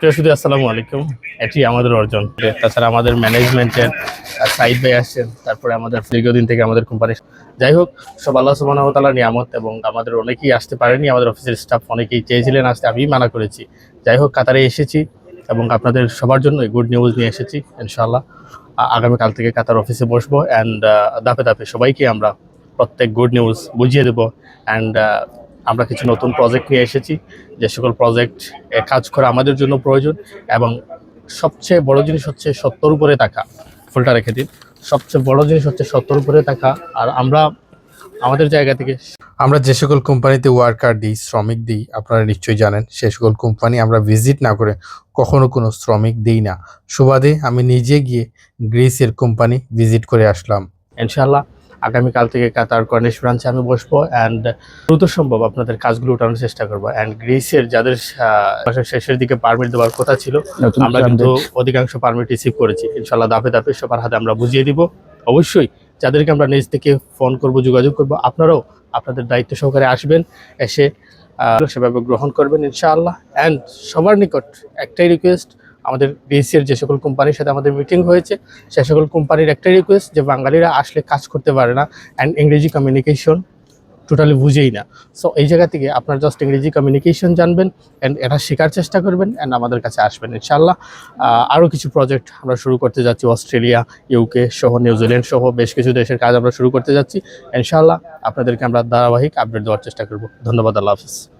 প্রিয় শুধু আসসালামু আলাইকুম। এটি আমাদের অর্জন। তাছাড়া আমাদের ম্যানেজমেন্টের সাইদ ভাই আসছেন, তারপরে আমাদের দীর্ঘদিন থেকে আমাদের কোম্পানি। যাই হোক, সব আল্লাহ সুবহানাহু ওয়া তাআলার নিয়ামত এবং আমাদের অনেকেই আসতে পারেনি। আমাদের অফিসের স্টাফ অনেকেই চেয়েছিলেন আসতে, আমি মানা করেছি। যাই হোক, কাতারে এসেছি এবং আপনাদের সবার জন্য গুড নিউজ নিয়ে এসেছি ইনশাআল্লাহ। আগামীকাল থেকে কাতার অফিসে বসবো অ্যান্ড ধাপে ধাপে সবাইকে আমরা প্রত্যেক গুড নিউজ বুঝিয়ে দেবো। অ্যান্ড আমরা কিছু নতুন প্রজেক্ট নিয়ে এসেছি, যে সকল প্রজেক্ট কাজ করা আমাদের জন্য প্রয়োজন। এবং সবচেয়ে বড় জিনিস হচ্ছে 70 উপরে টাকা। ফুলটা রেখে দিন। সবচেয়ে বড় জিনিস হচ্ছে 70 উপরে টাকা। আর আমরা আমাদের জায়গা থেকে আমরা যে সকল কোম্পানিতে ওয়ার্কার দিই, শ্রমিক দিই, আপনারা নিশ্চয়ই জানেন সে সকল কোম্পানি আমরা ভিজিট না করে কখনো কোনো শ্রমিক দিই না। সুবাদে আমি নিজে গিয়ে গ্রিসের কোম্পানি ভিজিট করে আসলাম। ইনশাআল্লাহ আগামীকাল থেকে কাতার কর্নিশ ব্রাঞ্চে আমি বসবো অ্যান্ড দ্রুত সম্ভব আপনাদের কাজগুলো উঠানোর চেষ্টা করবো। অ্যান্ড গ্রিসের যাদের মাসের শেষের দিকে পারমিট দেওয়ার কথা ছিল, আমরা কিন্তু অধিকাংশ পারমিট রিসিভ করেছি। ইনশাআল্লাহ ধাপে ধাপে সবার হাতে আমরা বুঝিয়ে দিব। অবশ্যই যাদেরকে আমরা নিজ থেকে ফোন করব, যোগাযোগ করব, আপনারাও আপনাদের দায়িত্ব সহকারে আসবেন, এসে সেভাবে গ্রহণ করবেন ইনশাআল্লাহ। অ্যান্ড সবার নিকট একটাই রিকোয়েস্ট, আমাদের গ্রিসের যে সকল কোম্পানির সাথে আমাদের মিটিং হয়েছে সে সকল কোম্পানির একটাই রিকোয়েস্ট যে বাঙালিরা আসলে কাজ করতে পারে না অ্যান্ড ইংরেজি কমিউনিকেশন টোটালি বুঝেই না। সো এই জায়গা থেকে আপনার জাস্ট ইংরেজি কমিউনিকেশন জানবেন অ্যান্ড এটা শেখার চেষ্টা করবেন অ্যান্ড আমাদের কাছে আসবেন ইনশাআল্লাহ। আরও কিছু প্রজেক্ট আমরা শুরু করতে যাচ্ছি, অস্ট্রেলিয়া, ইউকে সহ, নিউজিল্যান্ড সহ বেশ কিছু দেশের কাজ আমরা শুরু করতে যাচ্ছি ইনশাআল্লাহ। আপনাদেরকে আমরা ধারাবাহিক আপডেট দেওয়ার চেষ্টা করব। ধন্যবাদ। আল্লাহ হাফিজ।